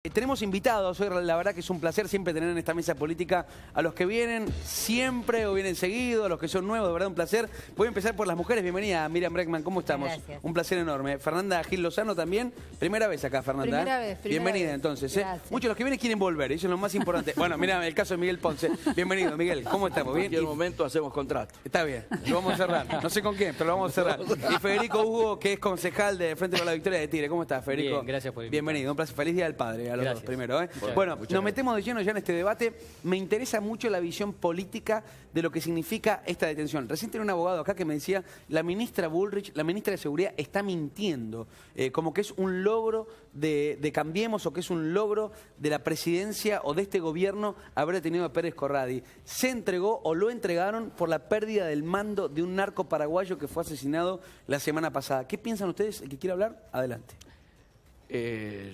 Tenemos invitados hoy, la verdad que es un placer siempre tener en esta mesa política a los que vienen siempre o vienen seguido, a los que son nuevos, de verdad un placer. Voy a empezar por las mujeres. Bienvenida, Miriam Bregman, ¿cómo estamos? Gracias. Un placer enorme. Fernanda Gil Lozano también, primera vez acá, Fernanda. Primera vez. Bienvenida entonces. Gracias. Muchos de los que vienen quieren volver, eso es lo más importante. Bueno, mira el caso de Miguel Ponce. Bienvenido, Miguel, ¿cómo estamos? ¿Bien? En cualquier momento hacemos contrato. Está bien, lo vamos a cerrar. No sé con quién, pero lo vamos a cerrar. Y Federico Hugo, que es concejal de Frente para la Victoria de Tigre. ¿Cómo estás, Federico? Bien, gracias por invitarme. Bienvenido, un placer. Feliz Día del Padre a los dos primero. Bueno, Muchas nos metemos de lleno ya en este debate. Me interesa mucho la visión política de lo que significa esta detención. Recién tenía un abogado acá que me decía, la ministra Bullrich, la ministra de Seguridad, está mintiendo. Como que es un logro de Cambiemos o que es un logro de la presidencia o de este gobierno haber detenido a Pérez Corradi. Se entregó o lo entregaron por la pérdida del mando de un narco paraguayo que fue asesinado la semana pasada. ¿Qué piensan ustedes? ¿El que quiere hablar? Adelante.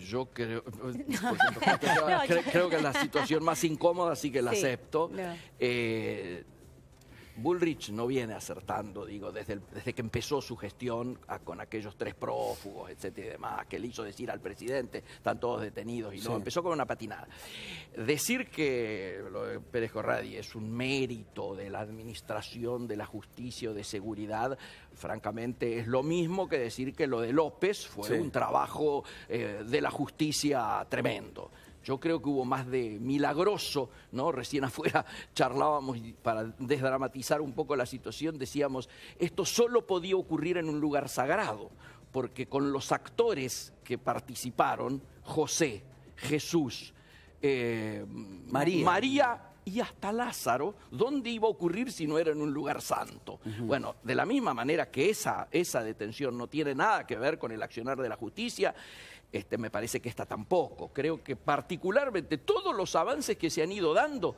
Yo creo, creo que es la situación más incómoda, así que la acepto. No. Bullrich no viene acertando, digo, desde que empezó su gestión con aquellos 3 prófugos, etcétera y demás, que le hizo decir al presidente, están todos detenidos, y no, empezó con una patinada. Decir que lo de Pérez Corradi es un mérito de la administración de la justicia o de seguridad, francamente es lo mismo que decir que lo de López fue un trabajo de la justicia tremendo. Yo creo que hubo más de milagroso, ¿no? Recién afuera charlábamos y para desdramatizar un poco la situación, decíamos, esto solo podía ocurrir en un lugar sagrado, porque con los actores que participaron, José, Jesús, María y hasta Lázaro, ¿dónde iba a ocurrir si no era en un lugar santo? Bueno, de la misma manera que esa detención no tiene nada que ver con el accionar de la justicia, me parece que esta tampoco. Creo que particularmente todos los avances que se han ido dando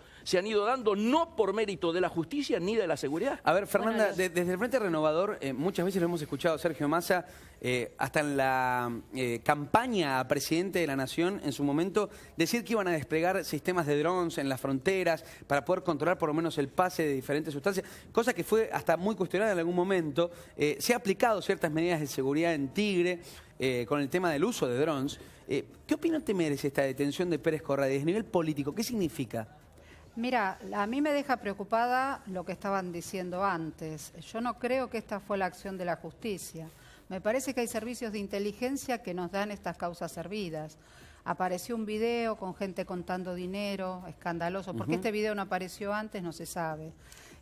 no por mérito de la justicia ni de la seguridad. A ver, Fernanda, desde el Frente Renovador, muchas veces lo hemos escuchado a Sergio Massa, hasta en la campaña a presidente de la Nación, en su momento, decir que iban a desplegar sistemas de drones en las fronteras para poder controlar por lo menos el pase de diferentes sustancias, cosa que fue hasta muy cuestionada en algún momento. Se ha aplicado ciertas medidas de seguridad en Tigre, con el tema del uso de drones. ¿Qué opinión te merece esta detención de Pérez Corradi desde nivel político? ¿Qué significa? Mira, a mí me deja preocupada lo que estaban diciendo antes. Yo no creo que esta fue la acción de la justicia. Me parece que hay servicios de inteligencia que nos dan estas causas servidas. Apareció un video con gente contando dinero, escandaloso. ¿Por qué este video no apareció antes? No se sabe.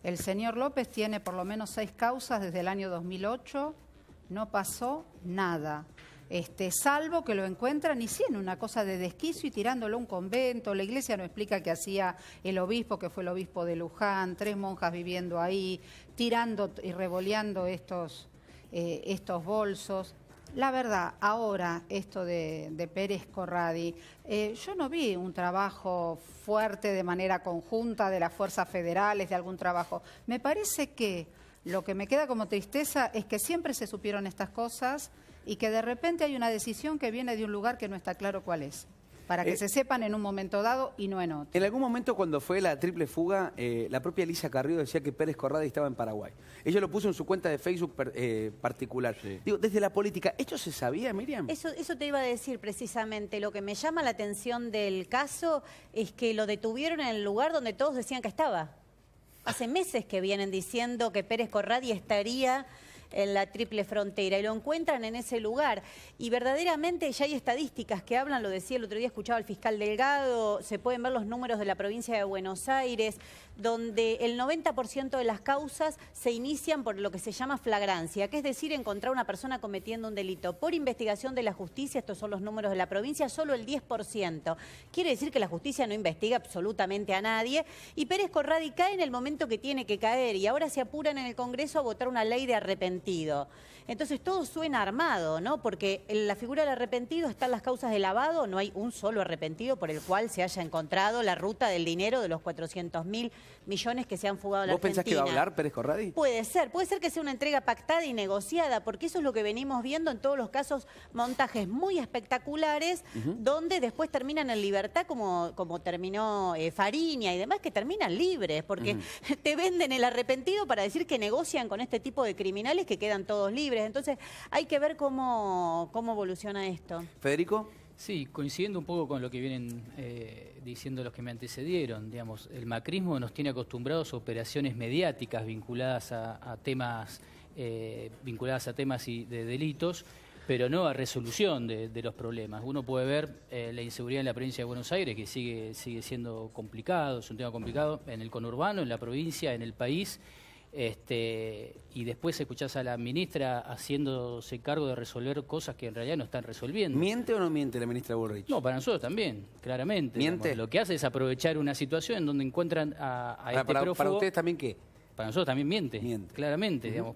El señor López tiene por lo menos 6 causas desde el año 2008. No pasó nada. Salvo que lo encuentran y sí en una cosa de desquicio y tirándolo a un convento. La iglesia no explica qué hacía el obispo, que fue el obispo de Luján, 3 monjas viviendo ahí, tirando y revoleando estos bolsos. La verdad, ahora esto de Pérez Corradi, yo no vi un trabajo fuerte de manera conjunta de las fuerzas federales, de algún trabajo. Me parece que lo que me queda como tristeza es que siempre se supieron estas cosas y que de repente hay una decisión que viene de un lugar que no está claro cuál es, para que se sepan en un momento dado y no en otro. En algún momento cuando fue la triple fuga, la propia Elisa Carrillo decía que Pérez Corradi estaba en Paraguay. Ella lo puso en su cuenta de Facebook particular. Digo, desde la política, ¿esto se sabía, Miriam? Eso te iba a decir precisamente. Lo que me llama la atención del caso es que lo detuvieron en el lugar donde todos decían que estaba. Hace meses que vienen diciendo que Pérez Corradi estaría en la triple frontera y lo encuentran en ese lugar. Y verdaderamente ya hay estadísticas que hablan, lo decía el otro día, escuchaba al fiscal Delgado, se pueden ver los números de la provincia de Buenos Aires, donde el 90% de las causas se inician por lo que se llama flagrancia, que es decir, encontrar a una persona cometiendo un delito. Por investigación de la justicia, estos son los números de la provincia, solo el 10%. Quiere decir que la justicia no investiga absolutamente a nadie y Pérez Corradi cae en el momento que tiene que caer y ahora se apuran en el Congreso a votar una ley de arrepentimiento. Entonces todo suena armado, ¿no? Porque en la figura del arrepentido están las causas de lavado, no hay un solo arrepentido por el cual se haya encontrado la ruta del dinero de los 400.000 millones que se han fugado a la Argentina. ¿Vos pensás que va a hablar Pérez Corradi? Puede ser que sea una entrega pactada y negociada, porque eso es lo que venimos viendo en todos los casos, montajes muy espectaculares, donde después terminan en libertad, como terminó Fariña y demás, que terminan libres, porque te venden el arrepentido para decir que negocian con este tipo de criminales que quedan todos libres. Entonces hay que ver cómo evoluciona esto. Federico. Sí, coincidiendo un poco con lo que vienen diciendo los que me antecedieron, digamos, el macrismo nos tiene acostumbrados a operaciones mediáticas vinculadas a temas de delitos, pero no a resolución de los problemas. Uno puede ver la inseguridad en la provincia de Buenos Aires, que sigue siendo complicado, es un tema complicado en el conurbano, en la provincia, en el país. Y después escuchás a la ministra haciéndose cargo de resolver cosas que en realidad no están resolviendo. ¿Miente o no miente la ministra Bullrich? No, para nosotros también, claramente. ¿Miente? Digamos, lo que hace es aprovechar una situación en donde encuentran a este prófugo. ¿Para ustedes también qué? Para nosotros también miente. Claramente. Digamos,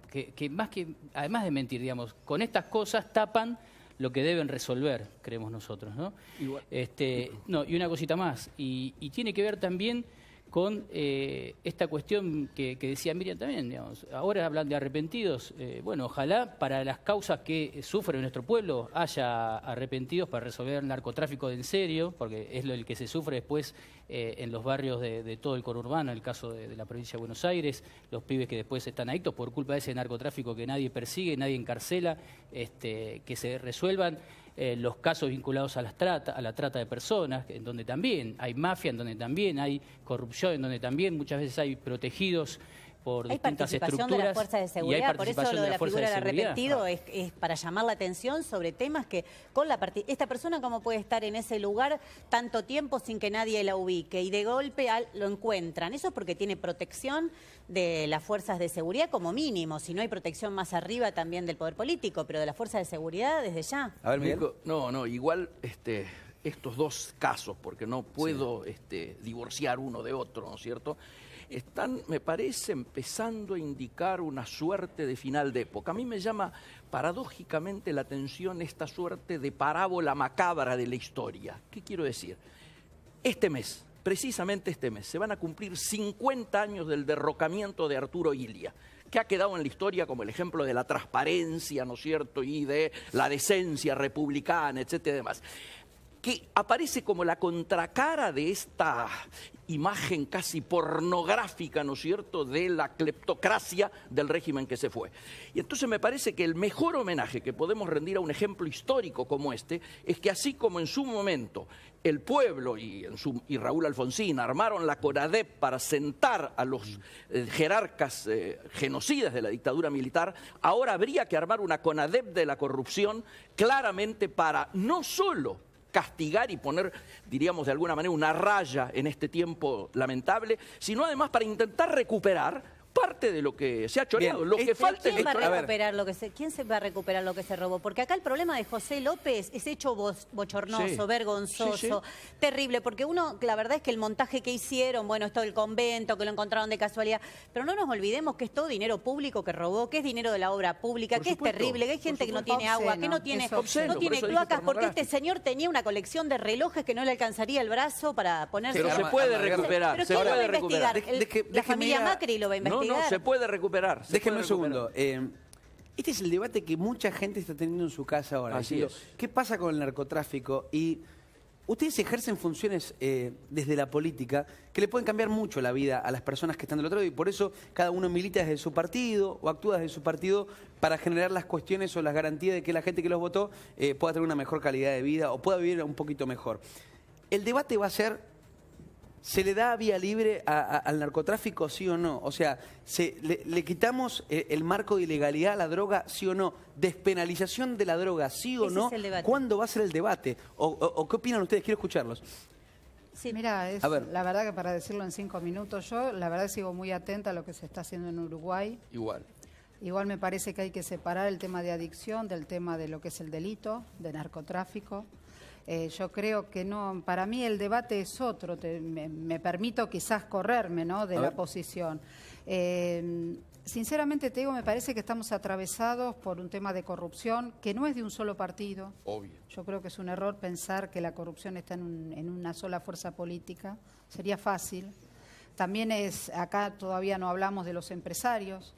además de mentir, digamos, con estas cosas tapan lo que deben resolver, creemos nosotros, ¿no? Igual. Y una cosita más, y tiene que ver también con esta cuestión que decía Miriam también, digamos. Ahora hablan de arrepentidos. Bueno, ojalá para las causas que sufre nuestro pueblo haya arrepentidos para resolver el narcotráfico de en serio, porque es el que se sufre después en los barrios de todo el conurbano, en el caso de la provincia de Buenos Aires, los pibes que después están adictos por culpa de ese narcotráfico que nadie persigue, nadie encarcela, que se resuelvan los casos vinculados a la trata de personas, en donde también hay mafia, en donde también hay corrupción, en donde también muchas veces hay protegidos por distintas estructuras. Hay participación de las fuerzas de seguridad, por eso lo de la figura del arrepentido es para llamar la atención sobre temas que esta persona cómo puede estar en ese lugar tanto tiempo sin que nadie la ubique y de golpe lo encuentran. Eso es porque tiene protección de las fuerzas de seguridad como mínimo, si no hay protección más arriba también del poder político, pero de las fuerzas de seguridad desde ya. A ver, Miguel. No, igual estos dos casos, porque no puedo divorciar uno de otro, ¿no es cierto?, están, me parece, empezando a indicar una suerte de final de época. A mí me llama paradójicamente la atención esta suerte de parábola macabra de la historia. ¿Qué quiero decir? Este mes, precisamente este mes, se van a cumplir 50 años del derrocamiento de Arturo Illia, que ha quedado en la historia como el ejemplo de la transparencia, ¿no es cierto?, y de la decencia republicana, etcétera, y demás, que aparece como la contracara de esta imagen casi pornográfica, ¿no es cierto?, de la cleptocracia del régimen que se fue. Y entonces me parece que el mejor homenaje que podemos rendir a un ejemplo histórico como este es que así como en su momento el pueblo y Raúl Alfonsín armaron la CONADEP para sentar a los jerarcas genocidas de la dictadura militar, ahora habría que armar una CONADEP de la corrupción claramente para no solo castigar y poner, diríamos de alguna manera, una raya en este tiempo lamentable, sino además para intentar recuperar parte de lo que se ha choreado. Bien, lo que falta ¿Quién va a recuperar ¿Quién se va a recuperar lo que se robó? Porque acá el problema de José López es hecho bochornoso, vergonzoso, terrible, porque la verdad es que el montaje que hicieron, bueno, esto del convento, que lo encontraron de casualidad, pero no nos olvidemos que es todo dinero público que robó, que es dinero de la obra pública, que es terrible, que hay gente que no tiene agua, que no tiene cloacas, porque este señor tenía una colección de relojes que no le alcanzaría el brazo para ponerse... Pero se puede recuperar. ¿Pero quién lo va a investigar? La familia Macri lo va a investigar. No, se puede recuperar. Déjenme un segundo. Este es el debate que mucha gente está teniendo en su casa ahora. Así es. ¿Qué pasa con el narcotráfico? Y ustedes ejercen funciones desde la política que le pueden cambiar mucho la vida a las personas que están del otro lado y por eso cada uno milita desde su partido o actúa desde su partido para generar las cuestiones o las garantías de que la gente que los votó pueda tener una mejor calidad de vida o pueda vivir un poquito mejor. El debate va a ser... ¿Se le da vía libre al narcotráfico, sí o no? O sea, ¿le quitamos el marco de ilegalidad a la droga, sí o no? ¿Despenalización de la droga, sí o no? ¿Cuándo va a ser el debate? ¿O qué opinan ustedes? Quiero escucharlos. Sí. Mira, la verdad que para decirlo en 5 minutos, yo la verdad sigo muy atenta a lo que se está haciendo en Uruguay. Igual me parece que hay que separar el tema de adicción del tema de lo que es el delito, de narcotráfico. Yo creo que no, para mí el debate es otro, me permito quizás correrme, ¿no?, de la posición. Sinceramente te digo, me parece que estamos atravesados por un tema de corrupción que no es de un solo partido. Obvio. Yo creo que es un error pensar que la corrupción está en una sola fuerza política, sería fácil. También acá todavía no hablamos de los empresarios.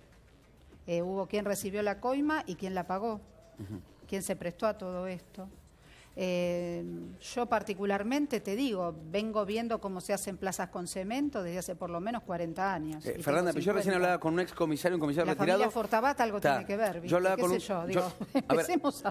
Hubo quien recibió la coima y quien la pagó, quien se prestó a todo esto. Yo particularmente te digo, vengo viendo cómo se hacen plazas con cemento desde hace por lo menos 40 años. Fernanda, pero yo recién hablaba con un ex comisario, un comisario la retirado. La familia Fortabat algo tiene que ver, ¿viste? Yo hablaba ¿Qué con sé un, yo? Digo,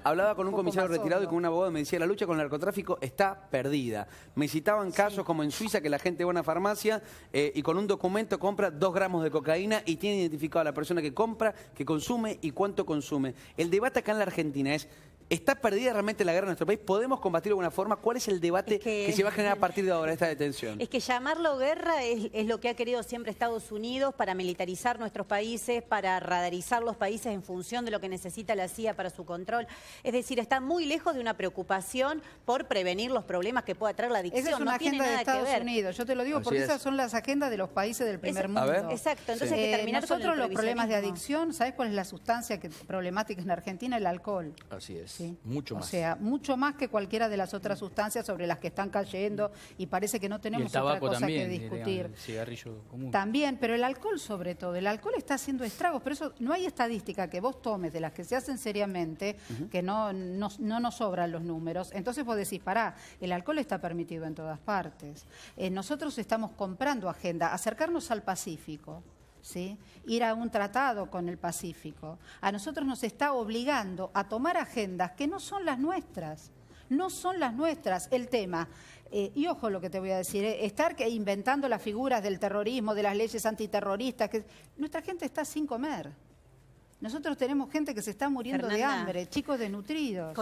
hablaba con un comisario retirado y con un abogado y me decía, la lucha con el narcotráfico está perdida. Me citaban casos como en Suiza que la gente va a una farmacia y con un documento compra 2 gramos de cocaína y tiene identificado a la persona que compra, que consume y cuánto consume. El debate acá en la Argentina es, ¿está perdida realmente la guerra en nuestro país? ¿Podemos combatirlo de alguna forma? ¿Cuál es el debate que se va a generar a partir de ahora, esta detención? Es que llamarlo guerra es lo que ha querido siempre Estados Unidos para militarizar nuestros países, para radarizar los países en función de lo que necesita la CIA para su control. Es decir, está muy lejos de una preocupación por prevenir los problemas que pueda traer la adicción. Esa es una agenda de Estados Unidos. Yo te lo digo Así porque es. esas son las agendas de los países del primer mundo. Exacto, entonces hay que terminar con nosotros el los problemas de prohibicionismo. adicción, ¿sabes cuál es la sustancia problemática en Argentina? El alcohol. Así es. Sí. Mucho más. O sea, mucho más que cualquiera de las otras sustancias sobre las que están cayendo y parece que no Y el tenemos otra tabaco cosa también, que discutir. el cigarrillo común. También, pero el alcohol sobre todo. El alcohol está haciendo estragos, pero eso no hay estadística que vos tomes de las que se hacen seriamente, que no nos sobran los números. Entonces vos decís, pará, el alcohol está permitido en todas partes. Nosotros estamos comprando agenda, acercarnos al Pacífico. ¿Sí? Ir a un tratado con el Pacífico. A nosotros nos está obligando a tomar agendas que no son las nuestras. No son las nuestras. El tema, y ojo lo que te voy a decir, estar inventando las figuras del terrorismo, de las leyes antiterroristas, que nuestra gente está sin comer. Nosotros tenemos gente que se está muriendo de Fernanda, hambre, chicos desnutridos.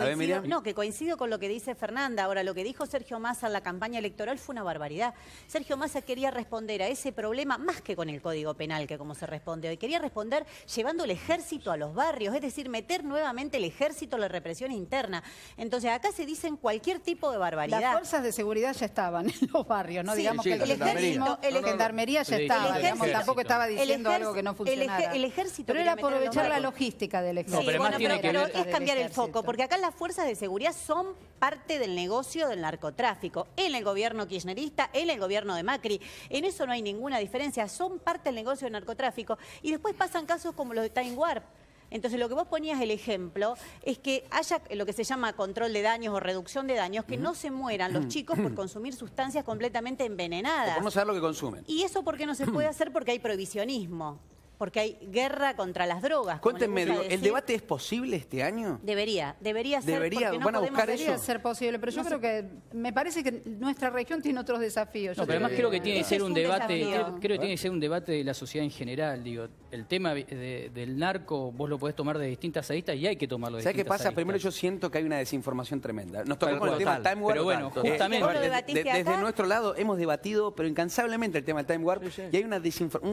Que coincido con lo que dice Fernanda. Ahora, lo que dijo Sergio Massa en la campaña electoral fue una barbaridad. Sergio Massa quería responder a ese problema más que con el Código Penal, que como se responde hoy. Quería responder llevando el ejército a los barrios, es decir, meter nuevamente el ejército a la represión interna. Entonces, acá se dicen cualquier tipo de barbaridad. Las fuerzas de seguridad ya estaban en los barrios, ¿no? Sí, digamos sí, que la el gendarmería ya estaba, digamos, tampoco estaba diciendo algo que no funcionara. El ejército pero era quería meter a los aprovechar la barrios. logística del ejército. No, pero además tiene que ver- es cambiar el foco, porque acá las fuerzas de seguridad son parte del negocio del narcotráfico. En el gobierno kirchnerista, en el gobierno de Macri. En eso no hay ninguna diferencia. Son parte del negocio del narcotráfico. Y después pasan casos como los de Time Warp. Entonces, lo que vos ponías el ejemplo es que haya lo que se llama control de daños o reducción de daños, que no se mueran los chicos por consumir sustancias completamente envenenadas. Por no saber lo que consumen. ¿Y eso por qué no se puede hacer? Porque hay prohibicionismo. Porque hay guerra contra las drogas. como Cuéntenme, le gusta ¿el decir. debate es posible este año? Debería ser. Debería, porque no van a podemos buscar hacer eso. Debería ser posible, pero yo creo que me parece que nuestra región tiene otros desafíos. No, Yo pero te además lo creo digo. que tiene que Ese ser es un un debate, desafío. creo que tiene que ser un debate de la sociedad en general. Digo, el tema del narco vos lo podés tomar de distintas aristas y hay que tomarlo de ¿Sabes qué distintas pasa? aristas. Primero yo siento que hay una desinformación tremenda. Nos tocó Tal con el cual, tema total. del Time Warp. Pero bueno, justamente- ¿Vos lo debatiste desde acá? nuestro lado hemos debatido, pero incansablemente, el tema del Time Warp. Sí. Y hay un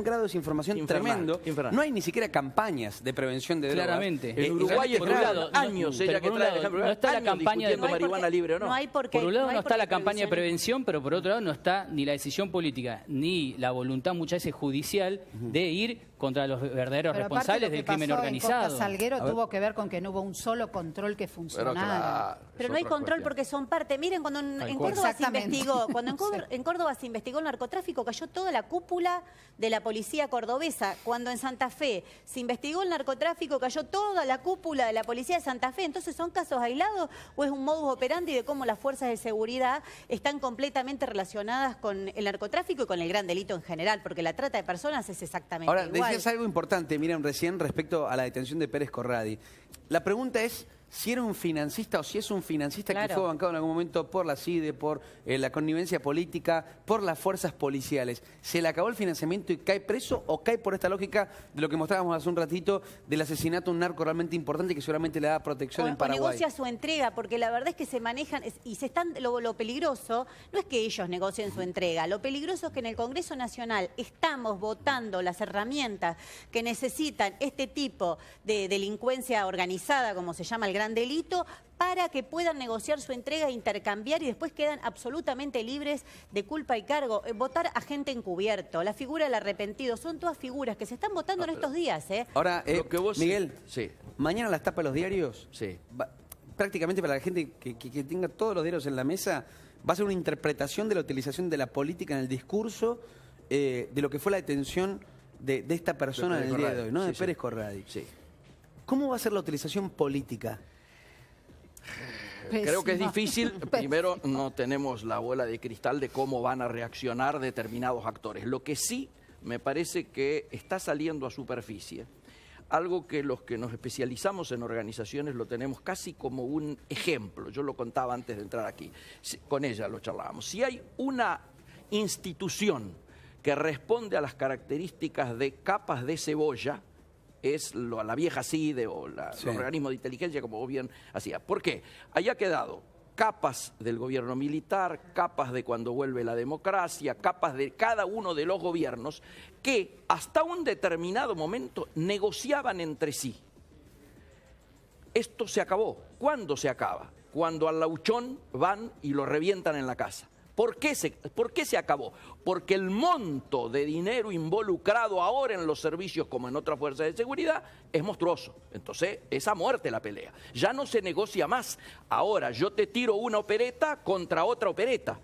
grado de desinformación Infernal, tremendo. infernal. No hay ni siquiera campañas de prevención de drogas. Claramente. En Uruguay y es por un claro, lado, años, pero ella por que un trae el lado, ejemplo, no está la años campaña de discutiendo marihuana libre o no. No hay por qué. Por un lado no está la por qué campaña de prohibicionismo. prevención, pero por otro lado no está ni la decisión política, ni la voluntad muchas veces judicial de ir contra los verdaderos Pero aparte responsables lo que del crimen pasó organizado. En Costa Salguero tuvo que ver con que no hubo un solo control que funcionara. Pero no hay control porque son parte. Miren, cuando en Córdoba se Exactamente. investigó, en Córdoba se investigó el narcotráfico, cayó toda la cúpula de la policía cordobesa. Cuando en Santa Fe se investigó el narcotráfico, cayó toda la cúpula de la policía de Santa Fe. Entonces, ¿son casos aislados o es un modus operandi de cómo las fuerzas de seguridad están completamente relacionadas con el narcotráfico y con el gran delito en general? Porque la trata de personas es exactamente Ahora, igual. decías algo importante, Miriam, recién respecto a la detención de Pérez Corradi. La pregunta es si era un financista o si es un financista que Claro. fue bancado en algún momento por la CIDE, por la connivencia política, por las fuerzas policiales. ¿Se le acabó el financiamiento y cae preso o cae por esta lógica de lo que mostrábamos hace un ratito del asesinato de un narco realmente importante que seguramente le da protección en O Paraguay? negocia su entrega, porque la verdad es que se manejan y se están lo peligroso no es que ellos negocien su entrega, lo peligroso es que en el Congreso Nacional estamos votando las herramientas que necesitan este tipo de delincuencia organizada, como se llama el gran delito, para que puedan negociar su entrega e intercambiar y después quedan absolutamente libres de culpa y cargo. Votar a gente encubierto, la figura del arrepentido, son todas figuras que se están votando en estos días, ¿eh? Ahora, Lo que vos- Miguel, Sí. mañana las tapas de los diarios, Sí. prácticamente para la gente que tenga todos los diarios en la mesa, va a ser una interpretación de la utilización de la política en el discurso de lo que fue la detención de esta persona en Pérez el día de Corradi. hoy, ¿no? Sí, De sí. Pérez Corradi. Sí. ¿Cómo va a ser la utilización política? Creo que es Pésima. difícil. Primero, no tenemos la bola de cristal de cómo van a reaccionar determinados actores. Lo que sí me parece que está saliendo a superficie, algo que los que nos especializamos en organizaciones lo tenemos casi como un ejemplo. Yo lo contaba antes de entrar aquí. Con ella lo charlábamos. Si hay una institución que responde a las características de capas de cebolla, es la vieja CIDE o los organismos de inteligencia, como vos bien hacías. ¿Por qué? Ahí ha quedado capas del gobierno militar, capas de cuando vuelve la democracia, capas de cada uno de los gobiernos que hasta un determinado momento negociaban entre sí. Esto se acabó. ¿Cuándo se acaba? Cuando al lauchón van y lo revientan en la casa. ¿Por qué se acabó? Porque el monto de dinero involucrado ahora en los servicios como en otras fuerzas de seguridad es monstruoso. Entonces es a muerte la pelea. Ya no se negocia más. Ahora yo te tiro una opereta contra otra opereta.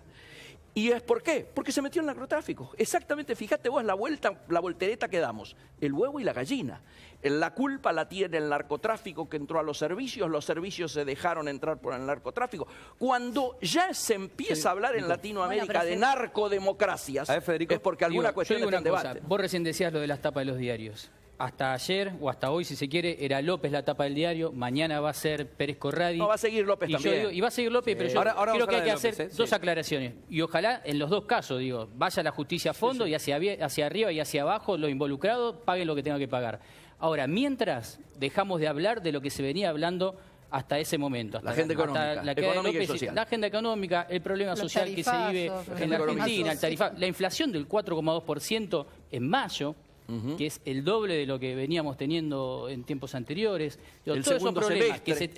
¿Y es por qué? Porque se metió en el narcotráfico. Exactamente, fíjate vos la voltereta que damos. El huevo y la gallina. La culpa la tiene el narcotráfico que entró a los servicios se dejaron entrar por el narcotráfico. Cuando ya se empieza a hablar en Latinoamérica de narcodemocracias, es porque alguna cuestión está en debate. Vos recién decías lo de las tapas de los diarios. Hasta ayer, o hasta hoy, si se quiere, era López la tapa del diario, mañana va a ser Pérez Corradi. No, va a seguir López también. Y va a seguir López, pero yo creo que hay que hacer López, dos aclaraciones. Y ojalá, en los dos casos, digo, vaya la justicia a fondo y hacia arriba y hacia abajo, los involucrados paguen lo que tengan que pagar. Ahora, mientras dejamos de hablar de lo que se venía hablando hasta ese momento. La agenda económica, económica y social. La agenda económica, el problema social que se vive en la Argentina, la inflación del 4,2% en mayo, que es el doble de lo que veníamos teniendo en tiempos anteriores. El segundo semestre.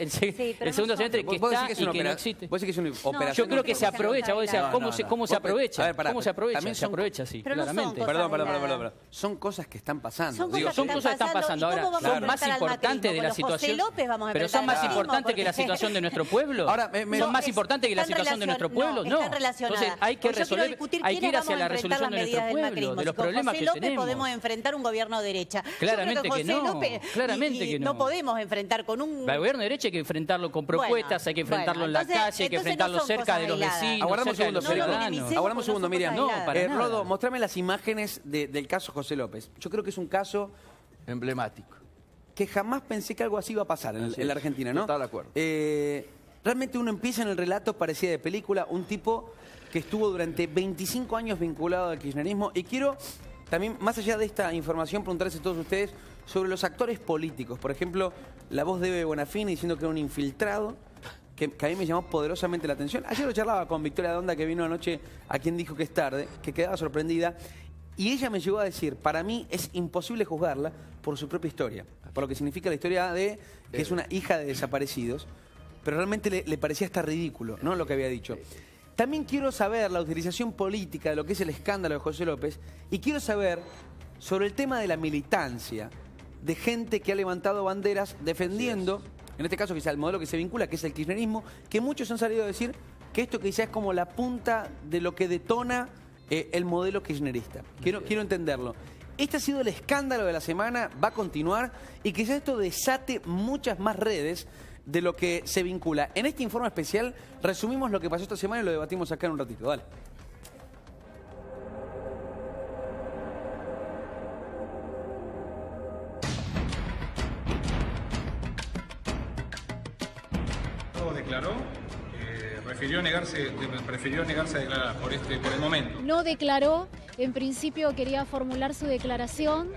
El segundo semestre que está y que no existe. ¿Vos decís que es una operación? Yo creo que se aprovecha. Vos decías, ¿cómo se aprovecha? A ver, pará, ¿Cómo se aprovecha? también Se aprovecha, sí, Pero no son claramente. cosas Perdón. Son cosas que están pasando. Son cosas Son cosas que están pasando ahora. Son más importantes de la situación. Pero son más importantes que la situación de nuestro pueblo. Ahora, ¿Son más importantes que la situación de nuestro pueblo? No. Entonces hay que resolver, hay que ir hacia la resolución de nuestro pueblo, de los problemas que tenemos. Podemos enfrentar un gobierno de derecha. Claramente que no. Claramente que no. No podemos enfrentar con un... El gobierno de derecha hay que enfrentarlo con propuestas, hay que enfrentarlo en la calle, hay que enfrentarlo cerca de los vecinos. Aguardamos un segundo, un segundo, Miriam. No, para nada. Rodo, mostrame las imágenes del caso José López. Yo creo que es un caso Emblemático. que jamás pensé que algo así iba a pasar en la Argentina, ¿no? Total de acuerdo. Realmente uno empieza en el relato, parecía de película, un tipo que estuvo durante 25 años vinculado al kirchnerismo. Y quiero también, más allá de esta información, preguntarles a todos ustedes sobre los actores políticos. Por ejemplo, la voz de Bebe Bonafini diciendo que era un infiltrado, que a mí me llamó poderosamente la atención. Ayer lo charlaba con Victoria Donda, que vino anoche a Quien Dijo Que Es Tarde, que quedaba sorprendida. Y ella me llegó a decir, para mí es imposible juzgarla por su propia historia, por lo que significa la historia de que es una hija de desaparecidos, pero realmente le parecía hasta ridículo, ¿no?, lo que había dicho. También quiero saber la utilización política de lo que es el escándalo de José López, y quiero saber sobre el tema de la militancia, de gente que ha levantado banderas defendiendo, en este caso quizá el modelo que se vincula, que es el kirchnerismo, que muchos han salido a decir que esto quizás es como la punta de lo que detona el modelo kirchnerista. Quiero entenderlo. Este ha sido el escándalo de la semana, va a continuar, y quizás esto desate muchas más redes de lo que se vincula. En este informe especial resumimos lo que pasó esta semana y lo debatimos acá en un ratito. Dale. Declaró, prefirió negarse a declarar por el momento. No declaró, en principio quería formular su declaración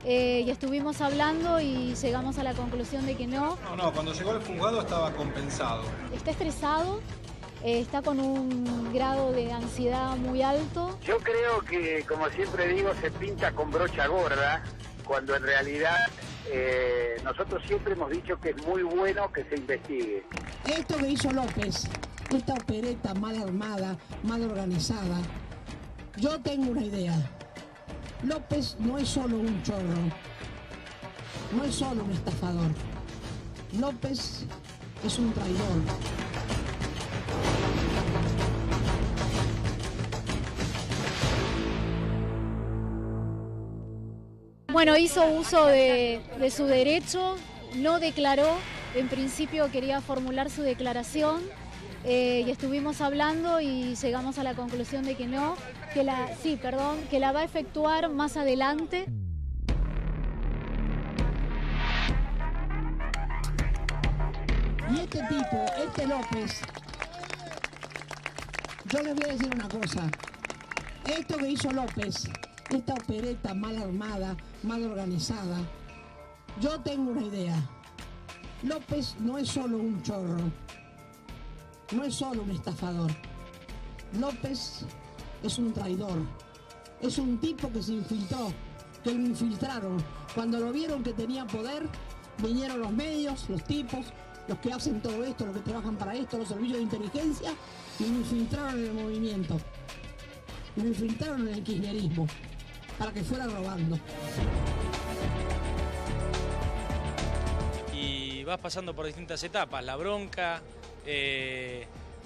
y estuvimos hablando y llegamos a la conclusión de que no. No, cuando llegó al juzgado estaba compensado. Está estresado, está con un grado de ansiedad muy alto. Yo creo que, como siempre digo, se pinta con brocha gorda, cuando en realidad nosotros siempre hemos dicho que es muy bueno que se investigue. Esto que hizo López, esta opereta mal armada, mal organizada, yo tengo una idea. López no es solo un chorro, no es solo un estafador. López es un traidor. Bueno, hizo uso de su derecho, no declaró En principio quería formular su declaración y estuvimos hablando y llegamos a la conclusión de que no, que la va a efectuar más adelante. Y este tipo, este López, yo les voy a decir una cosa. Esto que hizo López, esta opereta mal armada, mal organizada, yo tengo una idea. López no es solo un chorro, no es solo un estafador. López es un traidor, es un tipo que se infiltró, que lo infiltraron. Cuando lo vieron que tenía poder, vinieron los medios, los tipos, los que hacen todo esto, los que trabajan para esto, los servicios de inteligencia, y lo infiltraron en el movimiento. Y lo infiltraron en el kirchnerismo, para que fuera robando. Y vas pasando por distintas etapas, la bronca,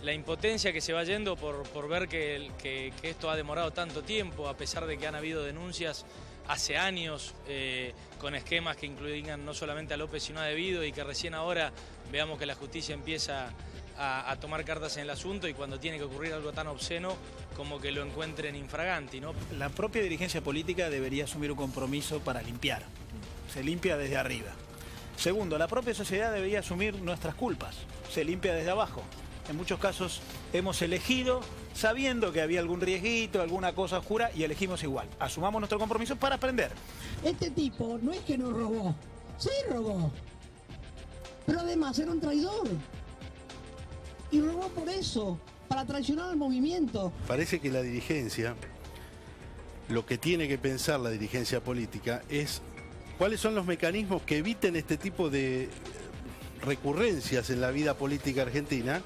la impotencia que se va yendo por ver que esto ha demorado tanto tiempo, a pesar de que han habido denuncias hace años con esquemas que incluían no solamente a López sino a Debido, y que recién ahora veamos que la justicia empieza a tomar cartas en el asunto, y cuando tiene que ocurrir algo tan obsceno como que lo encuentren infraganti, ¿no? La propia dirigencia política debería asumir un compromiso para limpiar. Se limpia desde arriba. Segundo, la propia sociedad debería asumir nuestras culpas. Se limpia desde abajo. En muchos casos hemos elegido sabiendo que había algún riesguito, alguna cosa oscura, y elegimos igual. Asumamos nuestro compromiso para aprender. Este tipo no es que nos robó, sí robó, pero además era un traidor. Y robó por eso, para traicionar al movimiento. Parece que la dirigencia, lo que tiene que pensar la dirigencia política es cuáles son los mecanismos que eviten este tipo de recurrencias en la vida política argentina.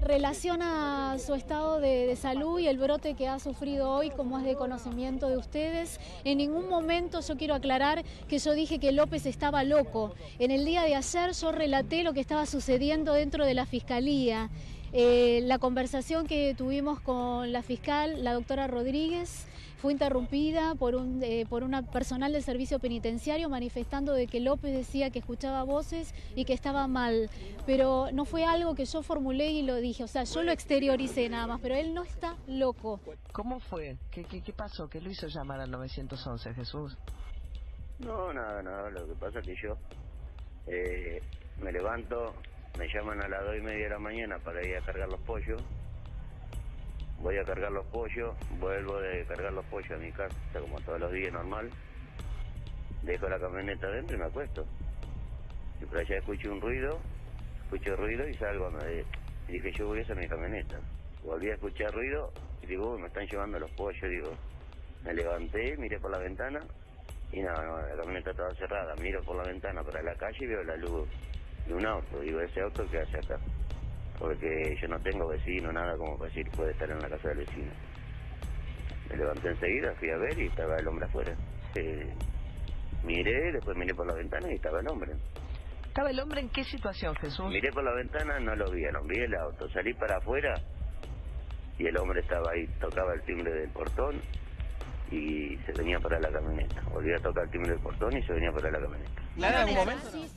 Relaciona su estado de salud y el brote que ha sufrido hoy, como es de conocimiento de ustedes. En ningún momento yo quiero aclarar que yo dije que López estaba loco. En el día de ayer yo relaté lo que estaba sucediendo dentro de la Fiscalía. La conversación que tuvimos con la fiscal, la doctora Rodríguez, fue interrumpida por una personal del servicio penitenciario manifestando de que López decía que escuchaba voces y que estaba mal. Pero no fue algo que yo formulé y lo dije, o sea, yo lo exterioricé nada más, pero él no está loco. ¿Cómo fue? ¿Qué pasó? ¿Qué lo hizo llamar al 911, Jesús? No, nada, lo que pasa es que yo me levanto, me llaman a las 2:30 de la mañana para ir a cargar los pollos. Voy a cargar los pollos, vuelvo de cargar los pollos a mi casa, como todos los días normal. Dejo la camioneta adentro y me acuesto. Y por allá escucho ruido y salgo. Y dije, yo voy a hacer mi camioneta. Volví a escuchar ruido y digo, me están llevando los pollos. Digo, me levanté, miré por la ventana y no, la camioneta estaba cerrada. Miro por la ventana para la calle y veo la luz de un auto. Digo, ¿ese auto qué hace acá? Porque yo no tengo vecino, nada como para decir puede estar en la casa del vecino. Me levanté enseguida, fui a ver y estaba el hombre afuera. Miré, después miré por la ventana y estaba el hombre. ¿Estaba el hombre en qué situación, Jesús? Miré por la ventana, no lo vi el auto. Salí para afuera y el hombre estaba ahí, tocaba el timbre del portón y se venía para la camioneta. Volví a tocar el timbre del portón y se venía para la camioneta. ¿Clara en algún momento? Sí.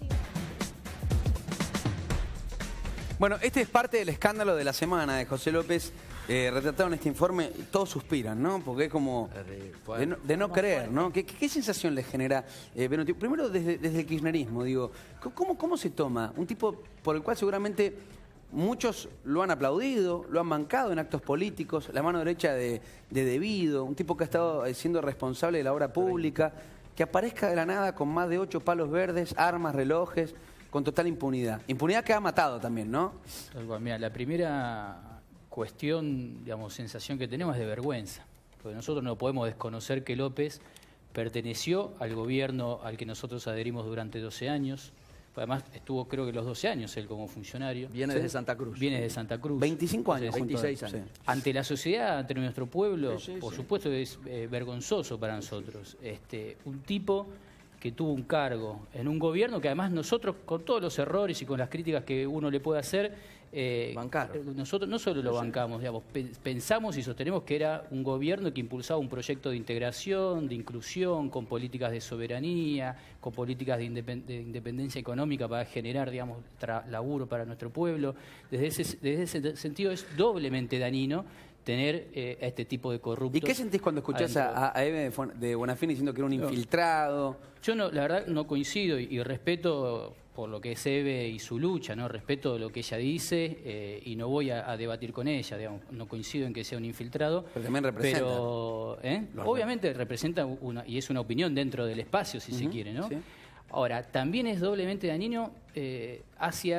Bueno, este es parte del escándalo de la semana de José López, retratado en este informe. Todos suspiran, ¿no? Porque es como de no creer, ¿no? ¿Qué sensación les genera? Primero desde el kirchnerismo, digo, ¿cómo se toma? Un tipo por el cual seguramente muchos lo han aplaudido, lo han bancado en actos políticos, la mano derecha de Debido, un tipo que ha estado siendo responsable de la obra pública, que aparezca de la nada con más de 8 palos verdes, armas, relojes, con total impunidad. Impunidad que ha matado también, ¿no? Mira, la primera cuestión, digamos, sensación que tenemos es de vergüenza. Porque nosotros no podemos desconocer que López perteneció al gobierno al que nosotros adherimos durante 12 años. Además, estuvo creo que los 12 años él como funcionario. Viene desde Santa Cruz. Viene de Santa Cruz. 25 años. 26 años. Sí. Ante la sociedad, ante nuestro pueblo, por supuesto es vergonzoso para nosotros. Un tipo que tuvo un cargo en un gobierno que además nosotros, con todos los errores y con las críticas que uno le puede hacer, nosotros no solo lo bancamos, digamos, pensamos y sostenemos que era un gobierno que impulsaba un proyecto de integración, de inclusión, con políticas de soberanía, con políticas de independencia económica para generar, digamos, laburo para nuestro pueblo. Desde ese sentido es doblemente dañino tener a este tipo de corruptos. ¿Y qué sentís cuando escuchás a Eve de Bonafini diciendo que era un infiltrado? Yo no, la verdad no coincido y respeto por lo que es Eve y su lucha, ¿no? Respeto lo que ella dice y no voy a debatir con ella, digamos, no coincido en que sea un infiltrado. Pero también representa. Pero, obviamente representa y es una opinión dentro del espacio, si se quiere, ¿no? Sí. Ahora, también es doblemente dañino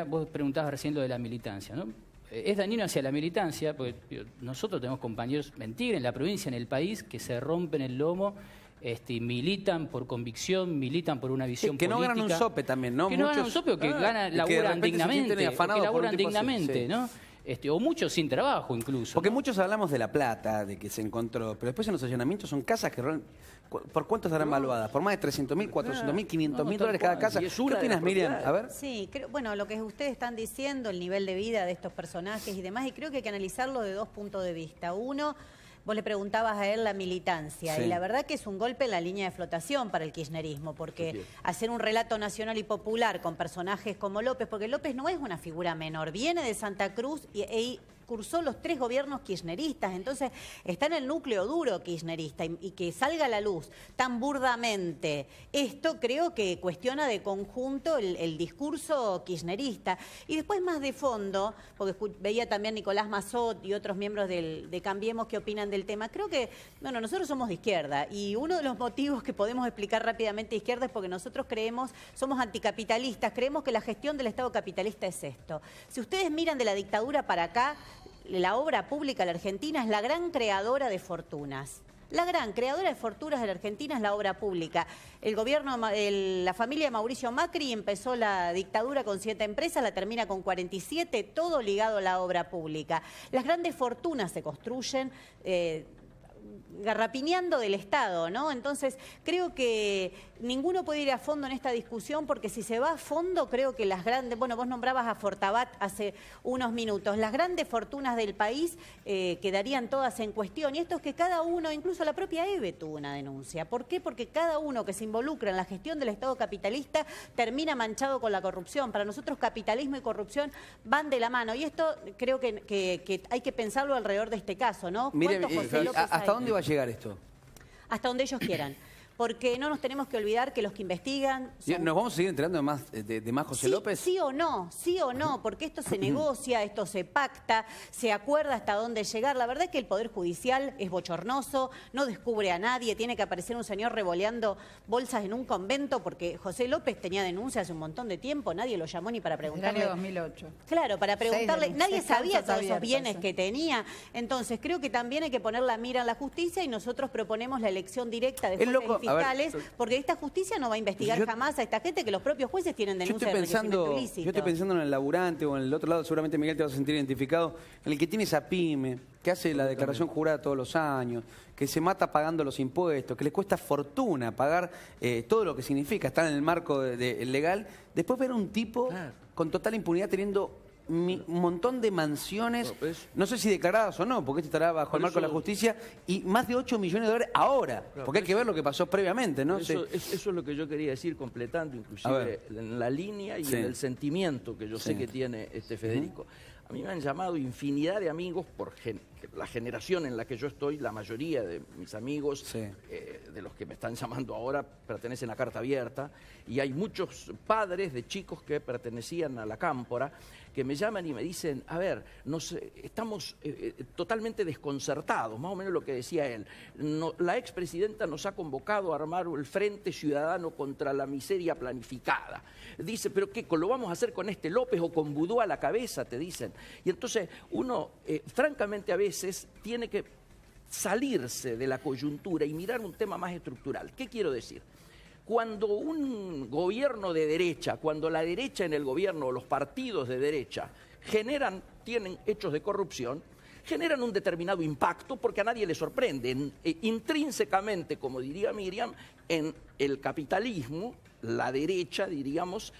vos preguntabas recién lo de la militancia, ¿no? Es dañino hacia la militancia, porque nosotros tenemos compañeros, mentir, en la provincia, en el país, que se rompen el lomo, militan por convicción, militan por una visión política. Que no ganan un sope también, ¿no? Que no ganan un sope o que laburan dignamente, ¿no? O muchos sin trabajo incluso. Porque muchos hablamos de la plata, de que se encontró, pero después en los allanamientos son casas que... ¿Por cuánto estarán valuadas? ¿Por más de 300.000, 400.000, 500.000 dólares cada casa? ¿Qué opinas, Miriam? A ver. Sí, bueno, lo que ustedes están diciendo, el nivel de vida de estos personajes y demás, y creo que hay que analizarlo de dos puntos de vista. Uno, vos le preguntabas a él la militancia, y la verdad que es un golpe en la línea de flotación para el kirchnerismo, porque hacer un relato nacional y popular con personajes como López, porque López no es una figura menor, viene de Santa Cruz y cursó los 3 gobiernos kirchneristas, entonces está en el núcleo duro kirchnerista y que salga a la luz tan burdamente, esto creo que cuestiona de conjunto el discurso kirchnerista. Y después más de fondo, porque veía también Nicolás Massot y otros miembros de Cambiemos que opinan del tema, creo que, bueno, nosotros somos de izquierda y uno de los motivos que podemos explicar rápidamente de izquierda es porque nosotros somos anticapitalistas, creemos que la gestión del Estado capitalista es esto. Si ustedes miran de la dictadura para acá, la obra pública de la Argentina es la gran creadora de fortunas. La gran creadora de fortunas de la Argentina es la obra pública. El gobierno, la familia de Mauricio Macri empezó la dictadura con 7 empresas, la termina con 47, todo ligado a la obra pública. Las grandes fortunas se construyen garrapiñando del Estado, ¿no? Entonces, creo que ninguno puede ir a fondo en esta discusión porque si se va a fondo, creo que las grandes... Bueno, vos nombrabas a Fortabat hace unos minutos. Las grandes fortunas del país quedarían todas en cuestión. Y esto es que cada uno, incluso la propia Eve tuvo una denuncia. ¿Por qué? Porque cada uno que se involucra en la gestión del Estado capitalista termina manchado con la corrupción. Para nosotros capitalismo y corrupción van de la mano. Y esto creo que hay que pensarlo alrededor de este caso, ¿no? Mire, ¿hasta dónde va a llegar esto? Hasta donde ellos quieran. Porque no nos tenemos que olvidar que los que investigan... ¿Nos vamos a seguir enterando de más José López? Sí o no, porque esto se negocia, esto se pacta, se acuerda hasta dónde llegar. La verdad es que el Poder Judicial es bochornoso, no descubre a nadie, tiene que aparecer un señor revoleando bolsas en un convento, porque José López tenía denuncias hace un montón de tiempo, nadie lo llamó ni para preguntarle... En el año 2008. Claro, para preguntarle, nadie sabía todos esos bienes que tenía. Entonces, creo que también hay que poner la mira en la justicia y nosotros proponemos la elección directa de jueces fiscales, porque esta justicia no va a investigar jamás a esta gente que los propios jueces tienen denuncias de enriquecimiento ilícito. Yo estoy pensando en el laburante o en el otro lado, seguramente Miguel te vas a sentir identificado, en el que tiene esa pyme, que hace la declaración jurada todos los años, que se mata pagando los impuestos, que le cuesta fortuna pagar todo lo que significa estar en el marco legal, después ver a un tipo con total impunidad teniendo un montón de mansiones, no sé si declaradas o no, porque este estará bajo el marco de la justicia, y más de 8 millones de dólares ahora, porque hay que ver lo que pasó previamente, ¿no? Eso es lo que yo quería decir, completando inclusive en la línea y en el sentimiento que yo sé que tiene Federico. A mí me han llamado infinidad de amigos por la generación en la que yo estoy, la mayoría de mis amigos, de los que me están llamando ahora, pertenecen a Carta Abierta, y hay muchos padres de chicos que pertenecían a la Cámpora, que me llaman y me dicen, a ver, estamos totalmente desconcertados, más o menos lo que decía él. La expresidenta nos ha convocado a armar el Frente Ciudadano contra la miseria planificada. Dice, pero ¿qué? ¿Lo vamos a hacer con este López o con Vudú a la cabeza? Te dicen. Y entonces uno, francamente, a veces tiene que salirse de la coyuntura y mirar un tema más estructural. ¿Qué quiero decir? Cuando un gobierno de derecha, cuando la derecha en el gobierno o los partidos de derecha tienen hechos de corrupción, generan un determinado impacto porque a nadie le sorprende. Intrínsecamente, como diría Miriam, en el capitalismo, la derecha, diríamos,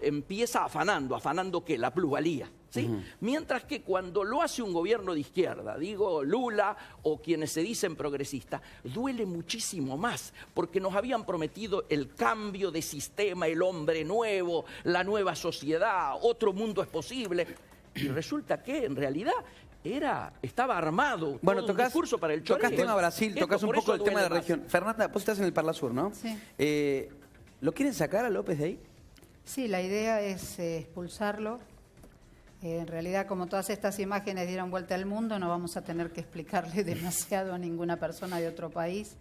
empieza ¿afanando qué? La plusvalía. ¿sí? Mientras que cuando lo hace un gobierno de izquierda, digo Lula o quienes se dicen progresistas, duele muchísimo más, porque nos habían prometido el cambio de sistema, el hombre nuevo, la nueva sociedad, otro mundo es posible, y resulta que en realidad estaba armado todo un discurso para el choreo. Tocás tema Brasil, tocás un poco el tema de la región. Fernanda, vos estás en el Parlasur, ¿no? Sí. ¿Lo quieren sacar a López de ahí? Sí, la idea es expulsarlo. En realidad, como todas estas imágenes dieron vuelta al mundo, no vamos a tener que explicarle demasiado a ninguna persona de otro país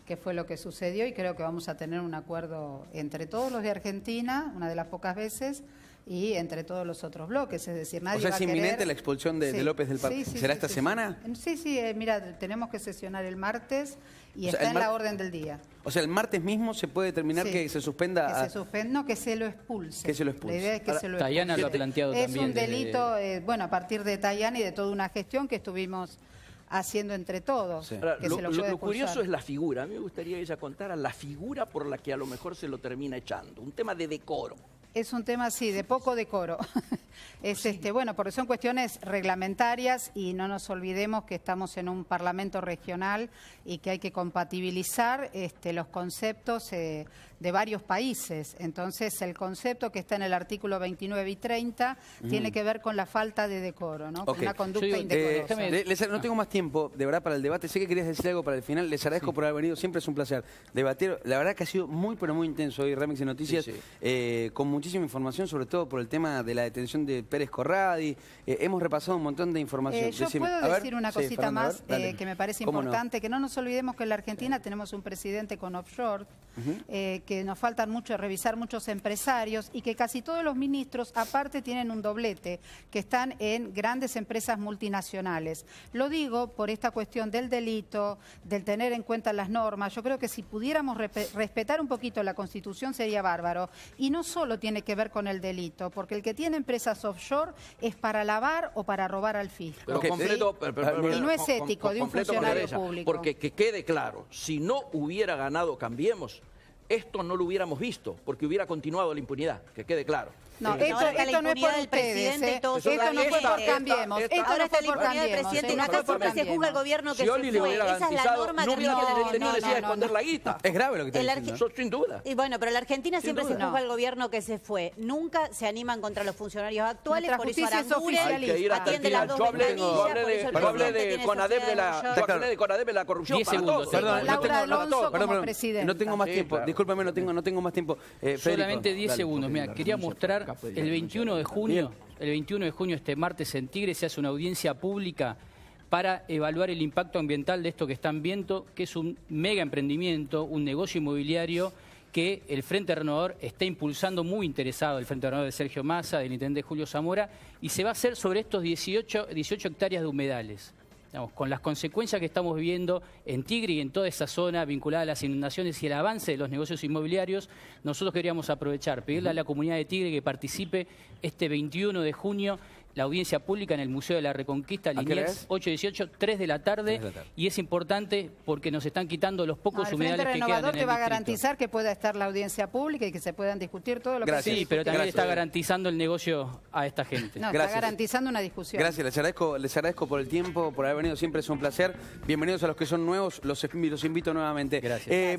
qué fue lo que sucedió, y creo que vamos a tener un acuerdo entre todos los de Argentina, una de las pocas veces, y entre todos los otros bloques. Es decir, nadie va a es inminente la expulsión de López del Partido. ¿Será esta semana? Sí, mira, tenemos que sesionar el martes y está en la orden del día. O sea, el martes mismo se puede determinar que se suspenda. No, que se lo expulse. Que se lo expulse. La idea es que se lo expulse. Tayana lo ha planteado también. Es un delito, bueno, a partir de Tayana y de toda una gestión que estuvimos haciendo entre todos. Sí. Ahora, lo curioso es la figura. A mí me gustaría que ella contara la figura por la que a lo mejor se lo termina echando. Un tema de decoro. Es un tema, sí, de poco decoro. Bueno, porque son cuestiones reglamentarias y no nos olvidemos que estamos en un parlamento regional y que hay que compatibilizar los conceptos de varios países. Entonces, el concepto que está en el artículo 29 y 30 tiene que ver con la falta de decoro, ¿no? Con una conducta indecorosa. No tengo más tiempo, de verdad, para el debate. Sé que querías decir algo para el final. Les agradezco por haber venido. Siempre es un placer debatir. La verdad que ha sido muy, pero muy intenso hoy Remix de Noticias, con muchísima información, sobre todo por el tema de la detención de Pérez Corradi. Hemos repasado un montón de información. Yo puedo decir una cosita más que me parece importante, que no nos olvidemos que en la Argentina tenemos un presidente con offshore, que nos faltan revisar muchos empresarios, y que casi todos los ministros aparte tienen un doblete, que están en grandes empresas multinacionales. Lo digo por esta cuestión del delito, del tener en cuenta las normas. Yo creo que si pudiéramos respetar un poquito la Constitución sería bárbaro, y no solo tiene que ver con el delito, porque el que tiene empresas offshore es para lavar o para robar al fisco. Y no es ético de un funcionario público. Porque que quede claro, si no hubiera ganado Cambiemos, esto no lo hubiéramos visto, porque hubiera continuado la impunidad, que quede claro. No, esto no es por ustedes, esto no fue por Cambiemos. Esto no fue por Cambiemos. Acá siempre se juzga el gobierno que se fue. Esa es la norma que no le esconder la guita. Es grave lo que te diciendo. Eso sin duda. Y bueno, pero en la Argentina siempre se juzga el gobierno que se fue. Nunca se animan contra los funcionarios actuales, por eso Aranguren atiende las dos ventanillas. Yo hablé de Conadep de la corrupción. 10 segundos. Perdón, Laura Alonso como presidenta. No tengo más tiempo. Discúlpame, no tengo más tiempo. Solamente 10 segundos. Mira, quería mostrar el 21 de junio, este martes en Tigre, se hace una audiencia pública para evaluar el impacto ambiental de esto que están viendo, que es un mega emprendimiento, un negocio inmobiliario que el Frente Renovador está impulsando, muy interesado, el Frente Renovador de Sergio Massa, del intendente Julio Zamora, y se va a hacer sobre estos 18 hectáreas de humedales. Digamos, con las consecuencias que estamos viviendo en Tigre y en toda esa zona vinculada a las inundaciones y el avance de los negocios inmobiliarios, nosotros queríamos aprovechar, pedirle a la comunidad de Tigre que participe este 21 de junio, la audiencia pública en el Museo de la Reconquista, Liniers 8-18, 3 de la tarde, y es importante porque nos están quitando los pocos humedales que quedan en el distrito. El Frente Renovador te va a garantizar que pueda estar la audiencia pública y que se puedan discutir todo lo que se Sí, pero también está garantizando el negocio a esta gente. No, está garantizando una discusión. Gracias, les agradezco por el tiempo, por haber venido, siempre es un placer. Bienvenidos a los que son nuevos, los invito nuevamente. Gracias.